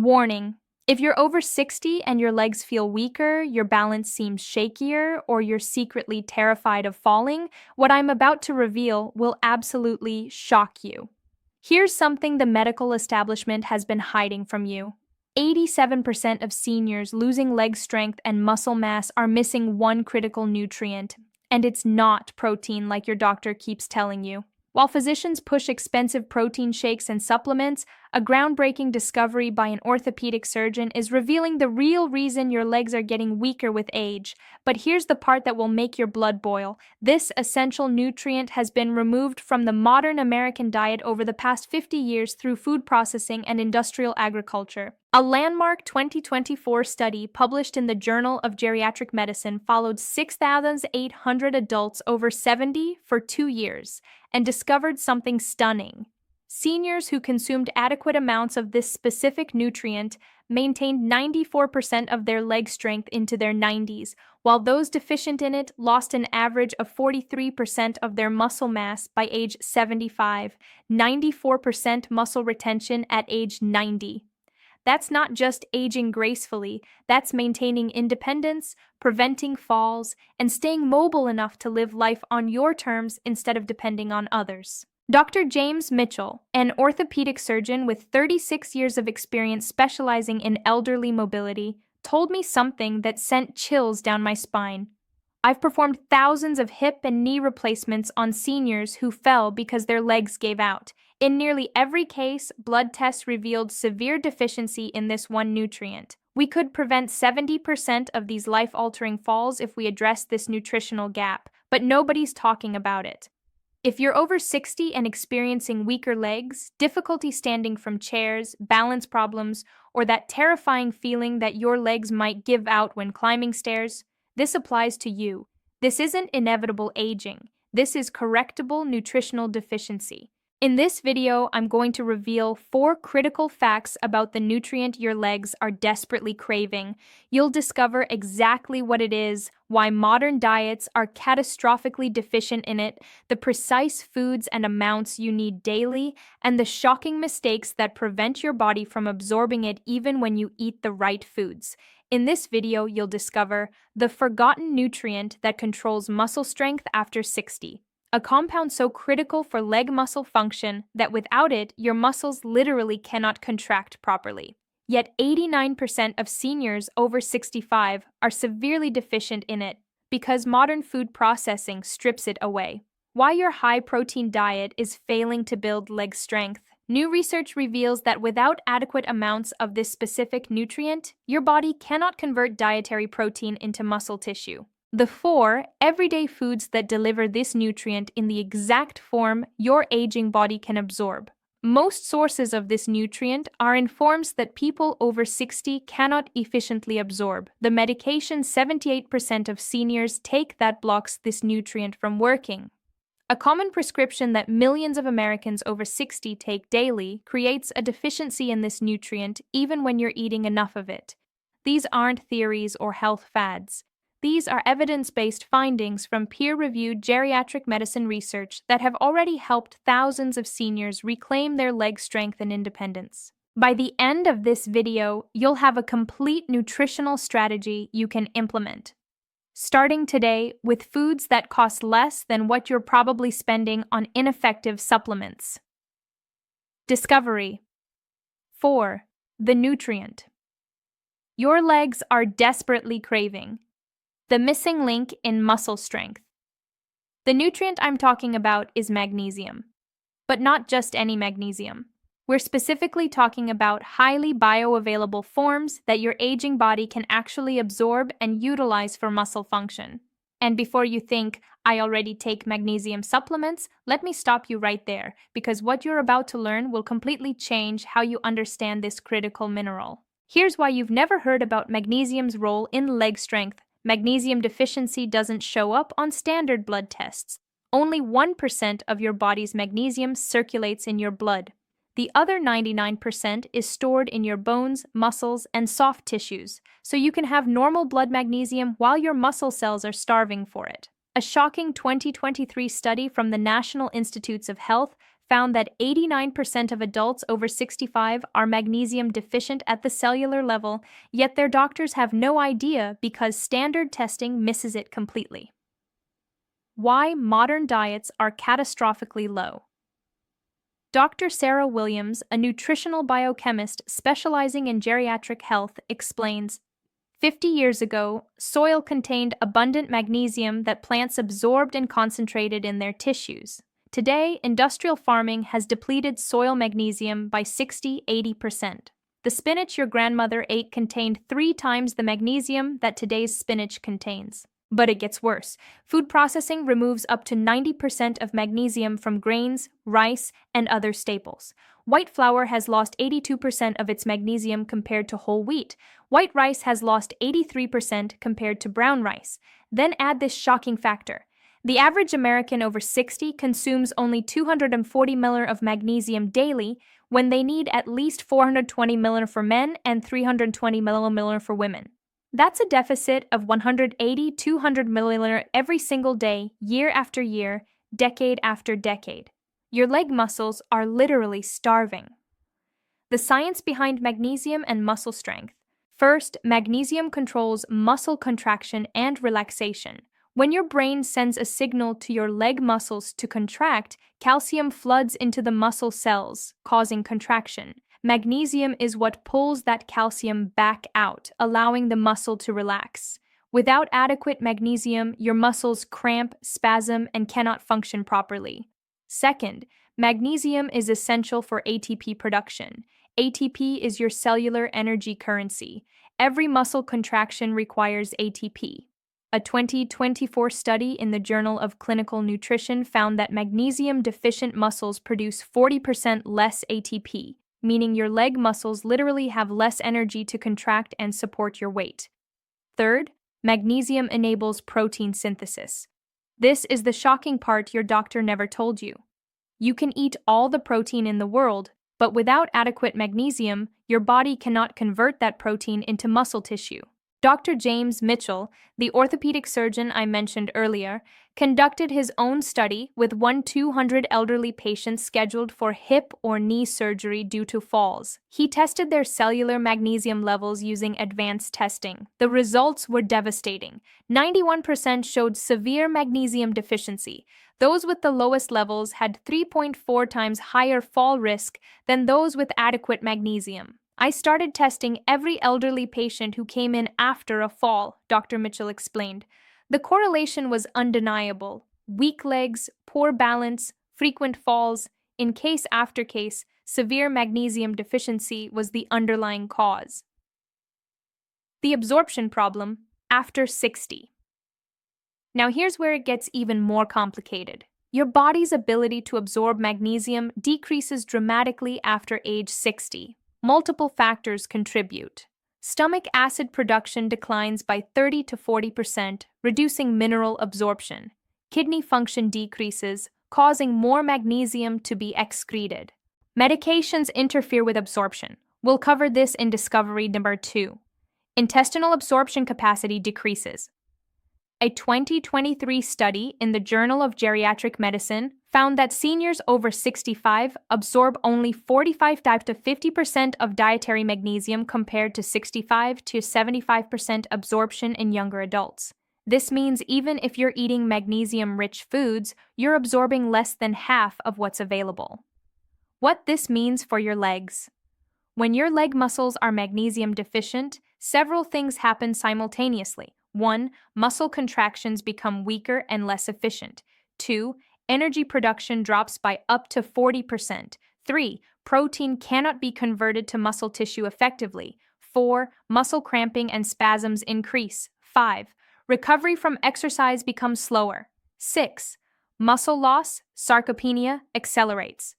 Warning: if you're over 60 and your legs feel weaker, your balance seems shakier, or you're secretly terrified of falling, what I'm about to reveal will absolutely shock you. Here's something the medical establishment has been hiding from you. 87% of seniors losing leg strength and muscle mass are missing one critical nutrient, and it's not protein like your doctor keeps telling you. While physicians push expensive protein shakes and supplements, a groundbreaking discovery by an orthopedic surgeon is revealing the real reason your legs are getting weaker with age. But here's the part that will make your blood boil. This essential nutrient has been removed from the modern American diet over the past 50 years through food processing and industrial agriculture. A landmark 2024 study published in the Journal of Geriatric Medicine followed 6,800 adults over 70 for 2 years and discovered something stunning. Seniors who consumed adequate amounts of this specific nutrient maintained 94% of their leg strength into their 90s, while those deficient in it lost an average of 43% of their muscle mass by age 75, 94% muscle retention at age 90. That's not just aging gracefully, that's maintaining independence, preventing falls, and staying mobile enough to live life on your terms instead of depending on others. Dr. James Mitchell, an orthopedic surgeon with 36 years of experience specializing in elderly mobility, told me something that sent chills down my spine. I've performed thousands of hip and knee replacements on seniors who fell because their legs gave out. In nearly every case, blood tests revealed severe deficiency in this one nutrient. We could prevent 70% of these life-altering falls if we address this nutritional gap, but nobody's talking about it. If you're over 60 and experiencing weaker legs, difficulty standing from chairs, balance problems, or that terrifying feeling that your legs might give out when climbing stairs, this applies to you. This isn't inevitable aging. This is correctable nutritional deficiency. In this video, I'm going to reveal 4 critical facts about the nutrient your legs are desperately craving. You'll discover exactly what it is, why modern diets are catastrophically deficient in it, the precise foods and amounts you need daily, and the shocking mistakes that prevent your body from absorbing it even when you eat the right foods. In this video, you'll discover the forgotten nutrient that controls muscle strength after 60. A compound so critical for leg muscle function that without it, your muscles literally cannot contract properly. Yet 89% of seniors over 65 are severely deficient in it because modern food processing strips it away. Why your high-protein diet is failing to build leg strength. New research reveals that without adequate amounts of this specific nutrient, your body cannot convert dietary protein into muscle tissue. The 4 everyday foods that deliver this nutrient in the exact form your aging body can absorb. Most sources of this nutrient are in forms that people over 60 cannot efficiently absorb. The medication 78% of seniors take that blocks this nutrient from working. A common prescription that millions of Americans over 60 take daily creates a deficiency in this nutrient even when you're eating enough of it. These aren't theories or health fads. These are evidence-based findings from peer-reviewed geriatric medicine research that have already helped thousands of seniors reclaim their leg strength and independence. By the end of this video, you'll have a complete nutritional strategy you can implement. Starting today with foods that cost less than what you're probably spending on ineffective supplements. Discovery. 4. The nutrient your legs are desperately craving. The missing link in muscle strength. The nutrient I'm talking about is magnesium. But not just any magnesium. We're specifically talking about highly bioavailable forms that your aging body can actually absorb and utilize for muscle function. And before you think, I already take magnesium supplements, let me stop you right there, because what you're about to learn will completely change how you understand this critical mineral. Here's why you've never heard about magnesium's role in leg strength. Magnesium deficiency doesn't show up on standard blood tests. Only 1% of your body's magnesium circulates in your blood. The other 99% is stored in your bones, muscles, and soft tissues, so you can have normal blood magnesium while your muscle cells are starving for it. A shocking 2023 study from the National Institutes of Health found that 89% of adults over 65 are magnesium deficient at the cellular level, yet their doctors have no idea because standard testing misses it completely. Why modern diets are catastrophically low. Dr. Sarah Williams, a nutritional biochemist specializing in geriatric health, explains, 50 years ago, soil contained abundant magnesium that plants absorbed and concentrated in their tissues. Today, industrial farming has depleted soil magnesium by 60–80%. The spinach your grandmother ate contained 3 times the magnesium that today's spinach contains. But it gets worse. Food processing removes up to 90% of magnesium from grains, rice, and other staples. White flour has lost 82% of its magnesium compared to whole wheat. White rice has lost 83% compared to brown rice. Then add this shocking factor. The average American over 60 consumes only 240 ml of magnesium daily when they need at least 420 ml for men and 320 ml for women. That's a deficit of 180–200 milliliter every single day, year after year, decade after decade. Your leg muscles are literally starving. The science behind magnesium and muscle strength. First, magnesium controls muscle contraction and relaxation. When your brain sends a signal to your leg muscles to contract, calcium floods into the muscle cells, causing contraction. Magnesium is what pulls that calcium back out, allowing the muscle to relax. Without adequate magnesium, your muscles cramp, spasm, and cannot function properly. Second, magnesium is essential for ATP production. ATP is your cellular energy currency. Every muscle contraction requires ATP. A 2024 study in the Journal of Clinical Nutrition found that magnesium-deficient muscles produce 40% less ATP, meaning your leg muscles literally have less energy to contract and support your weight. Third, magnesium enables protein synthesis. This is the shocking part your doctor never told you. You can eat all the protein in the world, but without adequate magnesium, your body cannot convert that protein into muscle tissue. Dr. James Mitchell, the orthopedic surgeon I mentioned earlier, conducted his own study with 200 elderly patients scheduled for hip or knee surgery due to falls. He tested their cellular magnesium levels using advanced testing. The results were devastating. 91% showed severe magnesium deficiency. Those with the lowest levels had 3.4 times higher fall risk than those with adequate magnesium. I started testing every elderly patient who came in after a fall, Dr. Mitchell explained. The correlation was undeniable. Weak legs, poor balance, frequent falls, in case after case, severe magnesium deficiency was the underlying cause. The absorption problem after 60. Now here's where it gets even more complicated. Your body's ability to absorb magnesium decreases dramatically after age 60. Multiple factors contribute. Stomach acid production declines by 30–40%, reducing mineral absorption. Kidney function decreases, causing more magnesium to be excreted. Medications interfere with absorption. We'll cover this in Discovery number 2. Intestinal absorption capacity decreases. A 2023 study in the Journal of Geriatric Medicine found that seniors over 65 absorb only 45–50% of dietary magnesium compared to 65–75% absorption in younger adults. This means even if you're eating magnesium-rich foods, you're absorbing less than half of what's available. What this means for your legs. When your leg muscles are magnesium deficient, several things happen simultaneously. 1. Muscle contractions become weaker and less efficient. 2. Energy production drops by up to 40%. 3. Protein cannot be converted to muscle tissue effectively. 4. Muscle cramping and spasms increase. 5. Recovery from exercise becomes slower. 6. Muscle loss, sarcopenia, accelerates.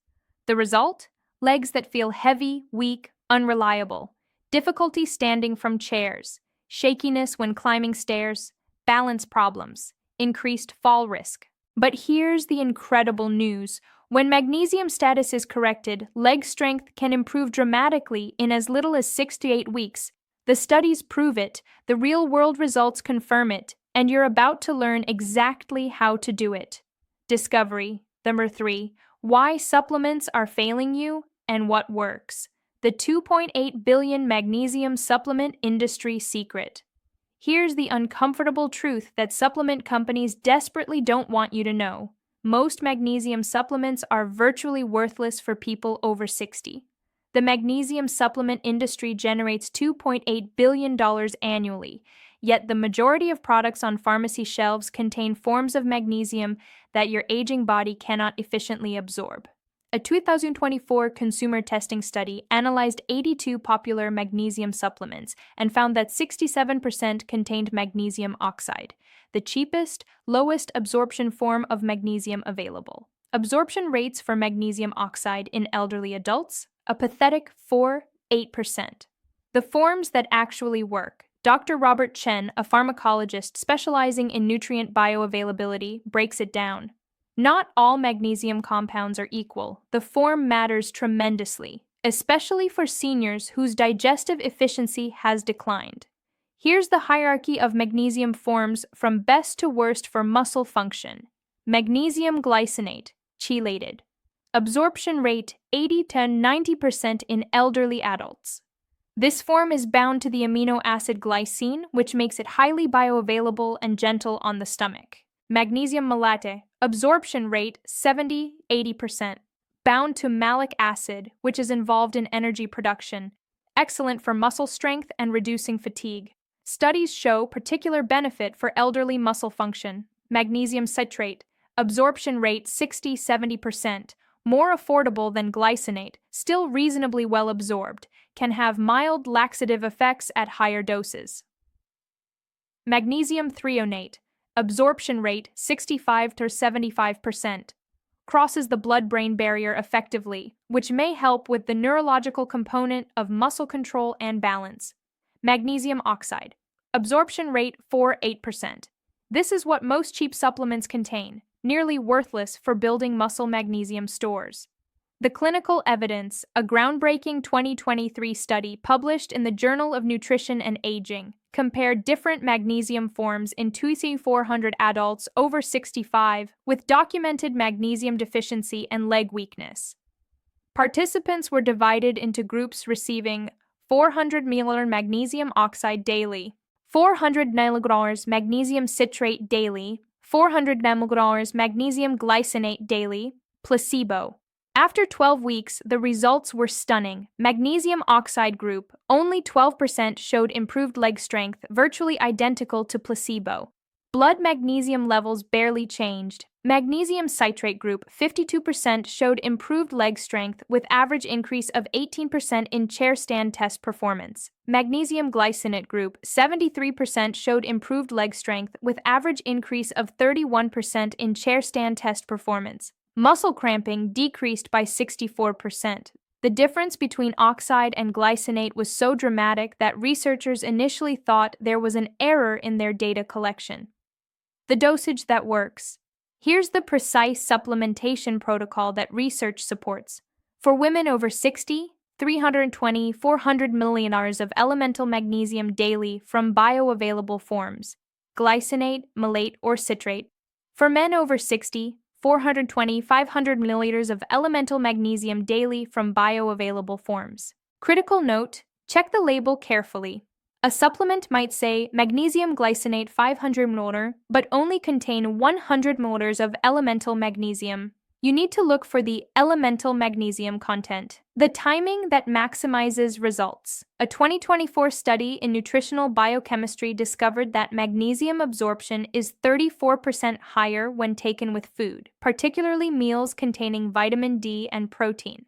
The result? Legs that feel heavy, weak, unreliable. Difficulty standing from chairs. Shakiness when climbing stairs, balance problems, increased fall risk. But here's the incredible news. When magnesium status is corrected, leg strength can improve dramatically in as little as 6 to 8 weeks. The studies prove it, the real-world results confirm it, and you're about to learn exactly how to do it. Discovery number 3. Why supplements are failing you and what works. The 2.8 billion magnesium supplement industry secret. Here's the uncomfortable truth that supplement companies desperately don't want you to know. Most magnesium supplements are virtually worthless for people over 60. The magnesium supplement industry generates $2.8 billion annually, yet the majority of products on pharmacy shelves contain forms of magnesium that your aging body cannot efficiently absorb. A 2024 consumer testing study analyzed 82 popular magnesium supplements and found that 67% contained magnesium oxide, the cheapest, lowest absorption form of magnesium available. Absorption rates for magnesium oxide in elderly adults, a pathetic 8%. The forms that actually work. Dr. Robert Chen, a pharmacologist specializing in nutrient bioavailability, breaks it down. Not all magnesium compounds are equal. The form matters tremendously, especially for seniors whose digestive efficiency has declined. Here's the hierarchy of magnesium forms from best to worst for muscle function. Magnesium glycinate, chelated. Absorption rate 80 to 90% in elderly adults. This form is bound to the amino acid glycine, which makes it highly bioavailable and gentle on the stomach. Magnesium malate, absorption rate 70-80%, bound to malic acid, which is involved in energy production, excellent for muscle strength and reducing fatigue. Studies show particular benefit for elderly muscle function. Magnesium citrate, absorption rate 60-70%, more affordable than glycinate, still reasonably well absorbed, can have mild laxative effects at higher doses. Magnesium threonate, absorption rate 65 to 75%, crosses the blood-brain barrier effectively, which may help with the neurological component of muscle control and balance. Magnesium oxide, absorption rate 4-8%. This is what most cheap supplements contain, nearly worthless for building muscle magnesium stores. The clinical evidence, a groundbreaking 2023 study published in the Journal of Nutrition and Aging, compared different magnesium forms in 2,400 adults over 65 with documented magnesium deficiency and leg weakness. Participants were divided into groups receiving 400 ml magnesium oxide daily, 400 mg magnesium citrate daily, 400 mg magnesium glycinate daily, placebo. After 12 weeks, the results were stunning. Magnesium oxide group, only 12% showed improved leg strength, virtually identical to placebo. Blood magnesium levels barely changed. Magnesium citrate group, 52% showed improved leg strength with average increase of 18% in chair stand test performance. Magnesium glycinate group, 73% showed improved leg strength with average increase of 31% in chair stand test performance. Muscle cramping decreased by 64%. The difference between oxide and glycinate was so dramatic that researchers initially thought there was an error in their data collection. The dosage that works. Here's the precise supplementation protocol that research supports. For women over 60, 320-400 milliliters of elemental magnesium daily from bioavailable forms, glycinate, malate, or citrate. For men over 60, 420-500 milliliters of elemental magnesium daily from bioavailable forms. Critical note, check the label carefully. A supplement might say magnesium glycinate 500 ml, but only contain 100 ml of elemental magnesium. You need to look for the elemental magnesium content. The timing that maximizes results. A 2024 study in nutritional biochemistry discovered that magnesium absorption is 34% higher when taken with food, particularly meals containing vitamin D and protein.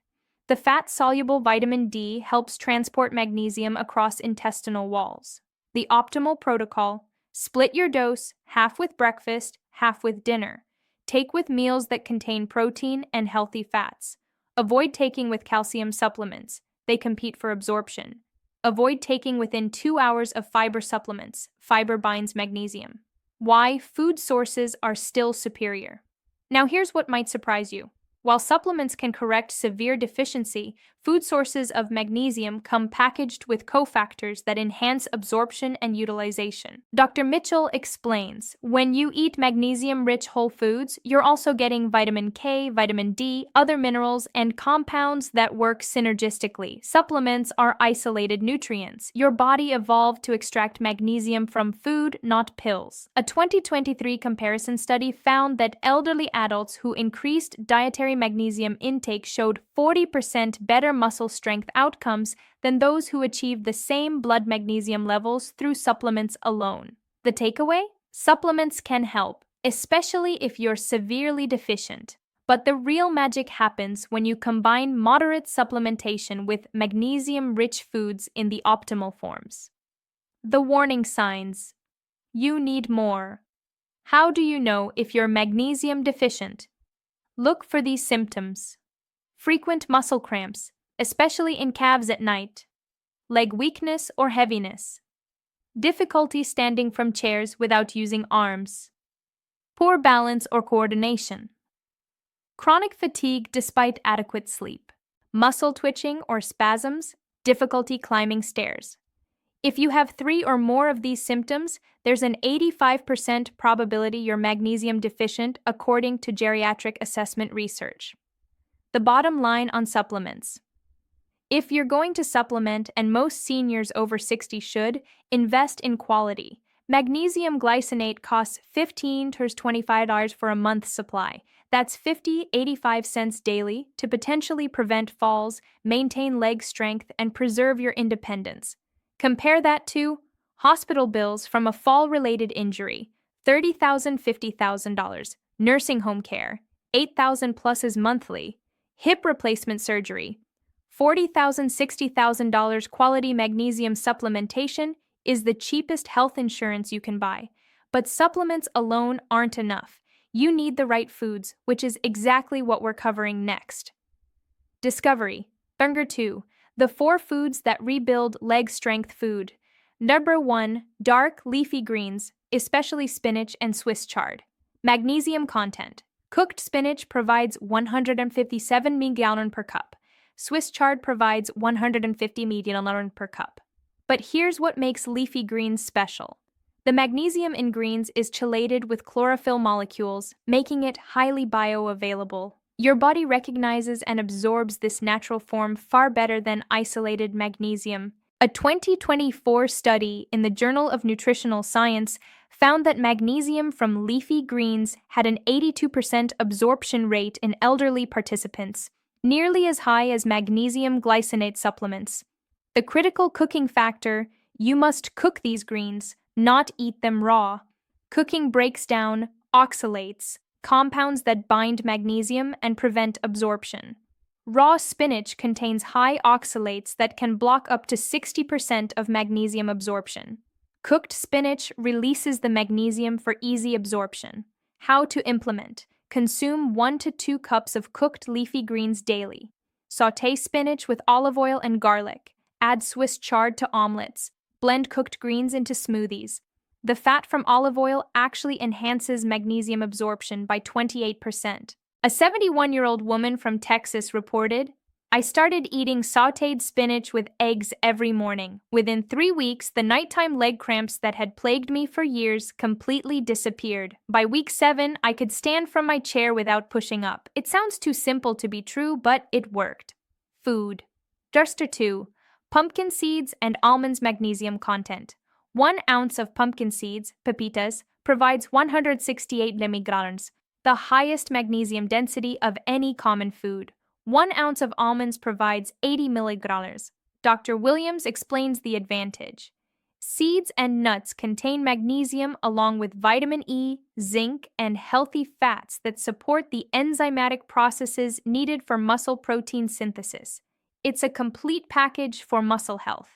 The fat-soluble vitamin D helps transport magnesium across intestinal walls. The optimal protocol: split your dose, half with breakfast, half with dinner. Take with meals that contain protein and healthy fats. Avoid taking with calcium supplements. They compete for absorption. Avoid taking within 2 hours of fiber supplements. Fiber binds magnesium. Why food sources are still superior. Now here's what might surprise you. While supplements can correct severe deficiency, food sources of magnesium come packaged with cofactors that enhance absorption and utilization. Dr. Mitchell explains, when you eat magnesium-rich whole foods, you're also getting vitamin K, vitamin D, other minerals, and compounds that work synergistically. Supplements are isolated nutrients. Your body evolved to extract magnesium from food, not pills. A 2023 comparison study found that elderly adults who increased dietary magnesium intake showed 40% better muscle strength outcomes than those who achieved the same blood magnesium levels through supplements alone. The takeaway? Supplements can help, especially if you're severely deficient. But the real magic happens when you combine moderate supplementation with magnesium-rich foods in the optimal forms. The warning signs. You need more. How do you know if you're magnesium deficient? Look for these symptoms. Frequent muscle cramps, especially in calves at night. Leg weakness or heaviness. Difficulty standing from chairs without using arms. Poor balance or coordination. Chronic fatigue despite adequate sleep. Muscle twitching or spasms. Difficulty climbing stairs. If you have 3 or more of these symptoms, there's an 85% probability you're magnesium deficient according to geriatric assessment research. The bottom line on supplements. If you're going to supplement, and most seniors over 60 should, invest in quality. Magnesium glycinate costs $15 to $25 for a month's supply. That's 85 cents daily to potentially prevent falls, maintain leg strength, and preserve your independence. Compare that to hospital bills from a fall-related injury, $30,000, $50,000, nursing home care, $8,000 plus monthly, hip replacement surgery, $40,000, $60,000. Quality magnesium supplementation is the cheapest health insurance you can buy. But supplements alone aren't enough. You need the right foods, which is exactly what we're covering next. Discovery. Number 2. The 4 foods that rebuild leg strength food. Number 1. Dark leafy greens, especially spinach and Swiss chard. Magnesium content. Cooked spinach provides 157 mg per cup. Swiss chard provides 150 mg per cup. But here's what makes leafy greens special. The magnesium in greens is chelated with chlorophyll molecules, making it highly bioavailable. Your body recognizes and absorbs this natural form far better than isolated magnesium. A 2024 study in the Journal of Nutritional Science found that magnesium from leafy greens had an 82% absorption rate in elderly participants, nearly as high as magnesium glycinate supplements. The critical cooking factor: you must cook these greens, not eat them raw. Cooking breaks down oxalates, compounds that bind magnesium and prevent absorption. Raw spinach contains high oxalates that can block up to 60% of magnesium absorption. Cooked spinach releases the magnesium for easy absorption. How to implement: consume 1 to 2 cups of cooked leafy greens daily. Sauté spinach with olive oil and garlic. Add Swiss chard to omelets. Blend cooked greens into smoothies. The fat from olive oil actually enhances magnesium absorption by 28%. A 71-year-old woman from Texas reported, "I started eating sautéed spinach with eggs every morning. Within 3 weeks, the nighttime leg cramps that had plagued me for years completely disappeared. By week 7, I could stand from my chair without pushing up." It sounds too simple to be true, but it worked. Food. Duster 2. Pumpkin seeds and almonds magnesium content. 1 ounce of pumpkin seeds, pepitas, provides 168 mg, the highest magnesium density of any common food. 1 ounce of almonds provides 80 mg. Dr. Williams explains the advantage. Seeds and nuts contain magnesium along with vitamin E, zinc, and healthy fats that support the enzymatic processes needed for muscle protein synthesis. It's a complete package for muscle health.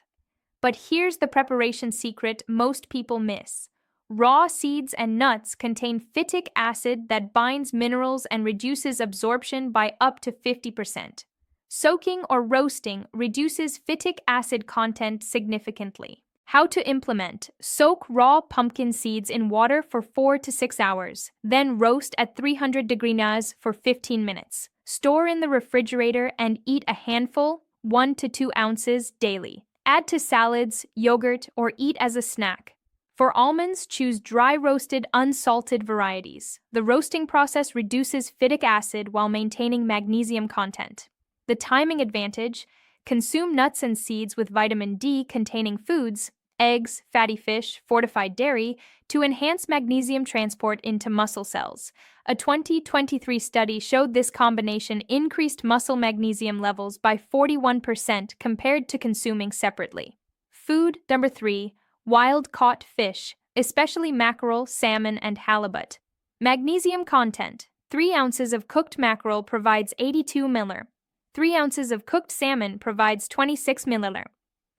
But here's the preparation secret most people miss. Raw seeds and nuts contain phytic acid that binds minerals and reduces absorption by up to 50%. Soaking or roasting reduces phytic acid content significantly. How to implement: soak raw pumpkin seeds in water for 4 to 6 hours, then roast at 300 degrees for 15 minutes. Store in the refrigerator and eat a handful, 1 to 2 ounces, daily. Add to salads, yogurt, or eat as a snack. For almonds, choose dry roasted, unsalted varieties. The roasting process reduces phytic acid while maintaining magnesium content. The timing advantage: consume nuts and seeds with vitamin D containing foods, eggs, fatty fish, fortified dairy, to enhance magnesium transport into muscle cells. A 2023 study showed this combination increased muscle magnesium levels by 41% compared to consuming separately. Food number 3: wild-caught fish, especially mackerel, salmon, and halibut. Magnesium content: 3 ounces of cooked mackerel provides 82 ml. 3 ounces of cooked salmon provides 26 ml.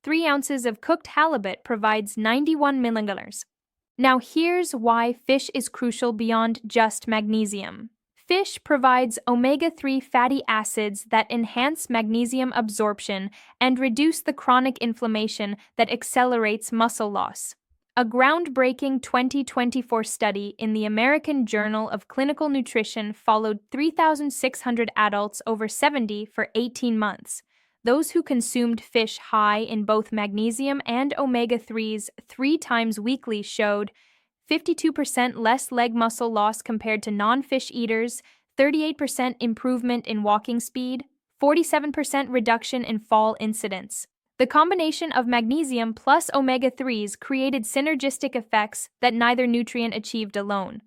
3 ounces of cooked halibut provides 91 ml. Now here's why fish is crucial beyond just magnesium. Fish provides omega-3 fatty acids that enhance magnesium absorption and reduce the chronic inflammation that accelerates muscle loss. A groundbreaking 2024 study in the American Journal of Clinical Nutrition followed 3,600 adults over 70 for 18 months. Those who consumed fish high in both magnesium and omega-3s 3 times weekly showed 52% less leg muscle loss compared to non-fish eaters, 38% improvement in walking speed, 47% reduction in fall incidence. The combination of magnesium plus omega-3s created synergistic effects that neither nutrient achieved alone.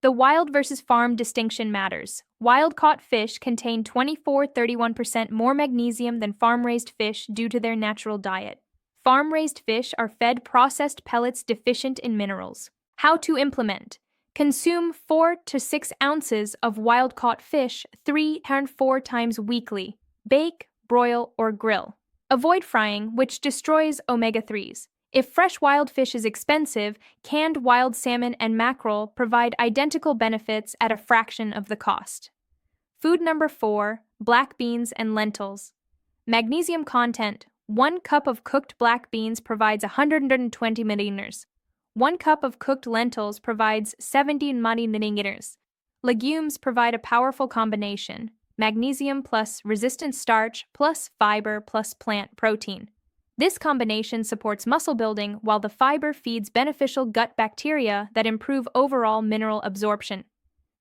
The wild versus farm distinction matters. Wild-caught fish contain 24-31% more magnesium than farm-raised fish due to their natural diet. Farm-raised fish are fed processed pellets deficient in minerals. How to implement: consume 4 to 6 ounces of wild-caught fish 3 to 4 times weekly. Bake, broil, or grill. Avoid frying, which destroys omega-3s. If fresh wild fish is expensive, canned wild salmon and mackerel provide identical benefits at a fraction of the cost. Food number 4: black beans and lentils. Magnesium content: 1 cup of cooked black beans provides 120 milliliters. 1 cup of cooked lentils provides 70 milliliters. Legumes provide a powerful combination: magnesium plus resistant starch plus fiber plus plant protein. This combination supports muscle building while the fiber feeds beneficial gut bacteria that improve overall mineral absorption.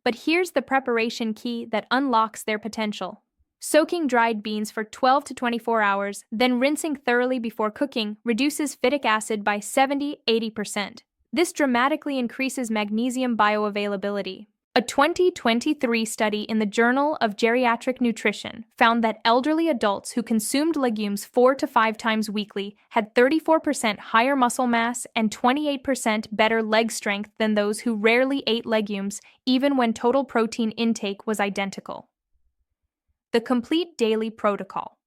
But here's the preparation key that unlocks their potential. Soaking dried beans for 12 to 24 hours, then rinsing thoroughly before cooking reduces phytic acid by 70-80%. This dramatically increases magnesium bioavailability. A 2023 study in the Journal of Geriatric Nutrition found that elderly adults who consumed legumes 4 to 5 times weekly had 34% higher muscle mass and 28% better leg strength than those who rarely ate legumes, even when total protein intake was identical. The complete daily protocol.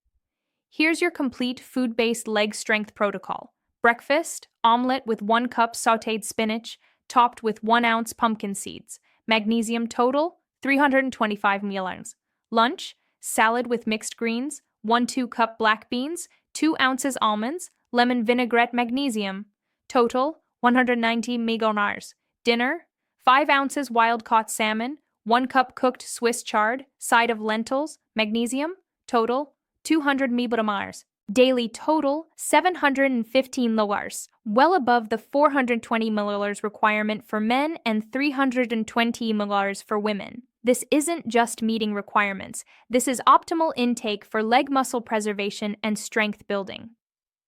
Here's your complete food-based leg strength protocol. Breakfast: omelet with 1 cup sautéed spinach, topped with 1 ounce pumpkin seeds. Magnesium total: 325 ml. Lunch: salad with mixed greens, 1-2 cup black beans, 2 ounces almonds, lemon vinaigrette. Magnesium total: 190 mg. Dinner: 5 ounces wild-caught salmon, 1 cup cooked Swiss chard, side of lentils. Magnesium total: 200 mg. Daily total: 715 ml, well above the 420 ml requirement for men and 320 ml for women. This isn't just meeting requirements, this is optimal intake for leg muscle preservation and strength building.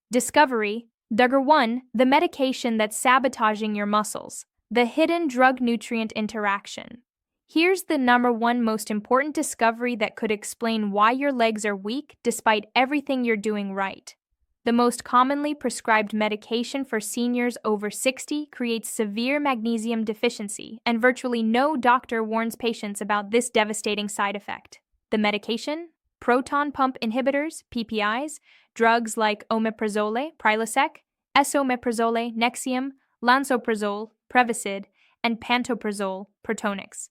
Discovery: Number 1, the medication that's sabotaging your muscles, the hidden drug-nutrient interaction. Here's the number 1 most important discovery that could explain why your legs are weak despite everything you're doing right. The most commonly prescribed medication for seniors over 60 creates severe magnesium deficiency, and virtually no doctor warns patients about this devastating side effect. The medication? Proton pump inhibitors, PPIs, drugs like omeprazole, Prilosec, esomeprazole, Nexium, lansoprazole, Prevacid, and pantoprazole, Protonix.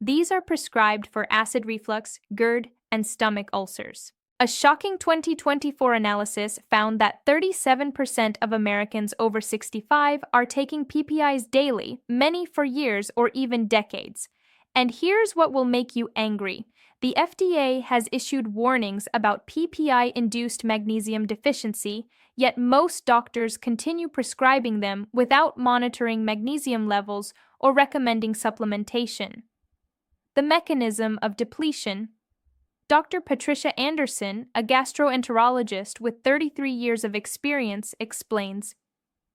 These are prescribed for acid reflux, GERD, and stomach ulcers. A shocking 2024 analysis found that 37% of Americans over 65 are taking PPIs daily, many for years or even decades. And here's what will make you angry. The FDA has issued warnings about PPI-induced magnesium deficiency, yet most doctors continue prescribing them without monitoring magnesium levels or recommending supplementation. The mechanism of depletion. Dr. Patricia Anderson, a gastroenterologist with 33 years of experience, explains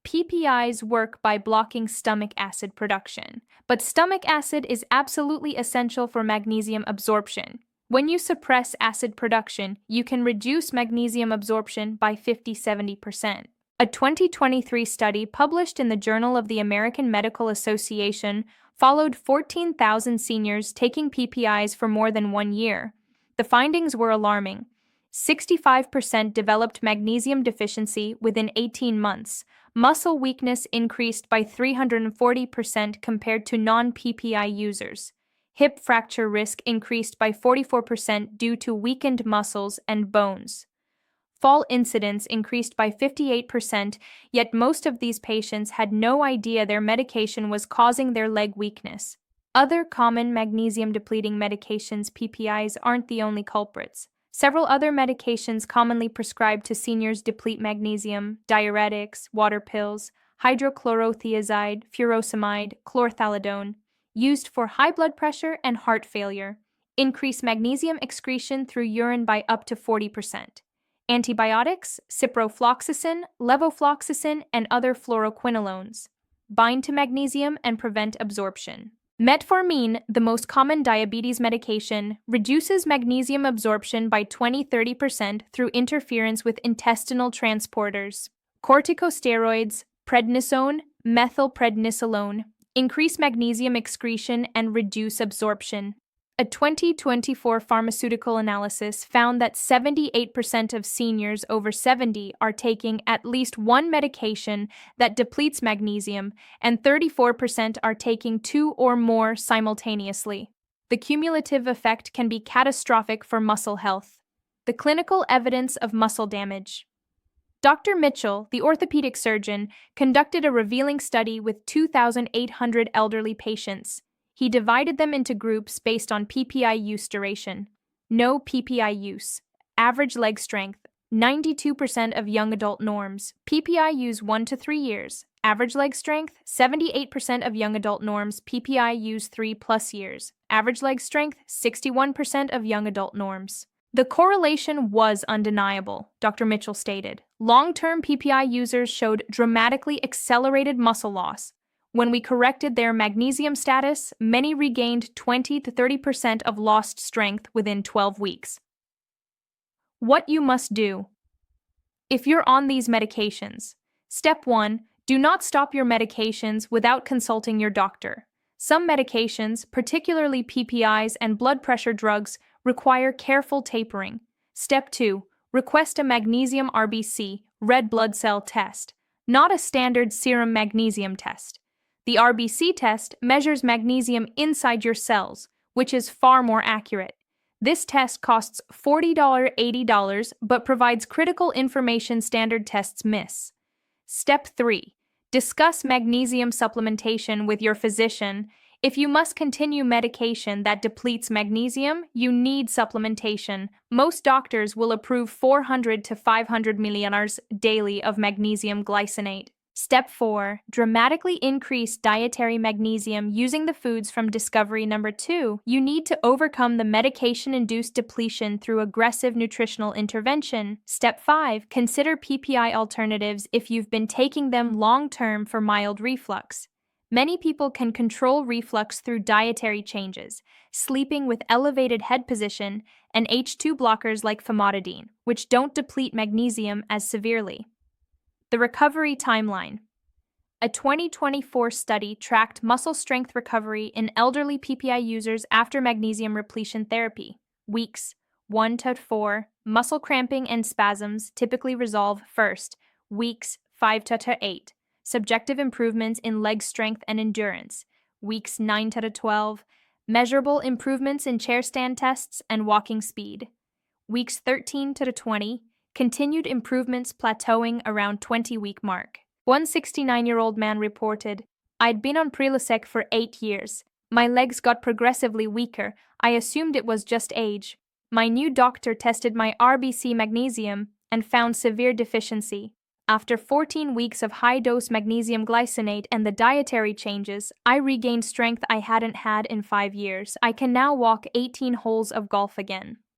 PPIs work by blocking stomach acid production, but stomach acid is absolutely essential for magnesium absorption. When you suppress acid production, you can reduce magnesium absorption by 50–70%. A 2023 study published in the Journal of the American Medical Association followed 14,000 seniors taking PPIs for more than 1 year. The findings were alarming. 65% developed magnesium deficiency within 18 months. Muscle weakness increased by 340% compared to non-PPI users. Hip fracture risk increased by 44% due to weakened muscles and bones. Fall incidence increased by 58%, yet most of these patients had no idea their medication was causing their leg weakness. Other common magnesium-depleting medications, PPIs, aren't the only culprits. Several other medications commonly prescribed to seniors deplete magnesium: diuretics, water pills, hydrochlorothiazide, furosemide, chlorthalidone, used for high blood pressure and heart failure, increase magnesium excretion through urine by up to 40%. Antibiotics, ciprofloxacin, levofloxacin, and other fluoroquinolones, bind to magnesium and prevent absorption. Metformin, the most common diabetes medication, reduces magnesium absorption by 20–30% through interference with intestinal transporters. Corticosteroids, prednisone, methylprednisolone, increase magnesium excretion and reduce absorption. A 2024 pharmaceutical analysis found that 78% of seniors over 70 are taking at least one medication that depletes magnesium, and 34% are taking 2 or more simultaneously. The cumulative effect can be catastrophic for muscle health. The clinical evidence of muscle damage. Dr. Mitchell, the orthopedic surgeon, conducted a revealing study with 2,800 elderly patients. He divided them into groups based on PPI use duration. No PPI use. Average leg strength, 92% of young adult norms. PPI use 1 to 3 years. Average leg strength, 78% of young adult norms. PPI use 3+ years. Average leg strength, 61% of young adult norms. The correlation was undeniable, Dr. Mitchell stated. Long-term PPI users showed dramatically accelerated muscle loss. When we corrected their magnesium status, many regained 20–30% of lost strength within 12 weeks. What you must do. If you're on these medications. Step 1. Do not stop your medications without consulting your doctor. Some medications, particularly PPIs and blood pressure drugs, require careful tapering. Step 2. Request a magnesium RBC, red blood cell test, not a standard serum magnesium test. The RBC test measures magnesium inside your cells, which is far more accurate. This test costs $40–80 but provides critical information standard tests miss. Step 3. Discuss magnesium supplementation with your physician. If you must continue medication that depletes magnesium, you need supplementation. Most doctors will approve 400 to 500 milliliters daily of magnesium glycinate. Step 4. Dramatically increase dietary magnesium using the foods from Discovery Number 2. You need to overcome the medication-induced depletion through aggressive nutritional intervention. Step 5. Consider PPI alternatives if you've been taking them long-term for mild reflux. Many people can control reflux through dietary changes, sleeping with elevated head position, and H2 blockers like famotidine, which don't deplete magnesium as severely. The recovery timeline. A 2024 study tracked muscle strength recovery in elderly PPI users after magnesium repletion therapy. Weeks 1 to 4, muscle cramping and spasms typically resolve first. Weeks 5 to 8, subjective improvements in leg strength and endurance. Weeks 9 to 12, measurable improvements in chair stand tests and walking speed. Weeks 13 to 20, continued improvements plateauing around 20-week mark. One 69-year-old man reported, I'd been on Prilosec for 8 years. My legs got progressively weaker. I assumed it was just age. My new doctor tested my RBC magnesium and found severe deficiency. After 14 weeks of high-dose magnesium glycinate and the dietary changes, I regained strength I hadn't had in 5 years. I can now walk 18 holes of golf again.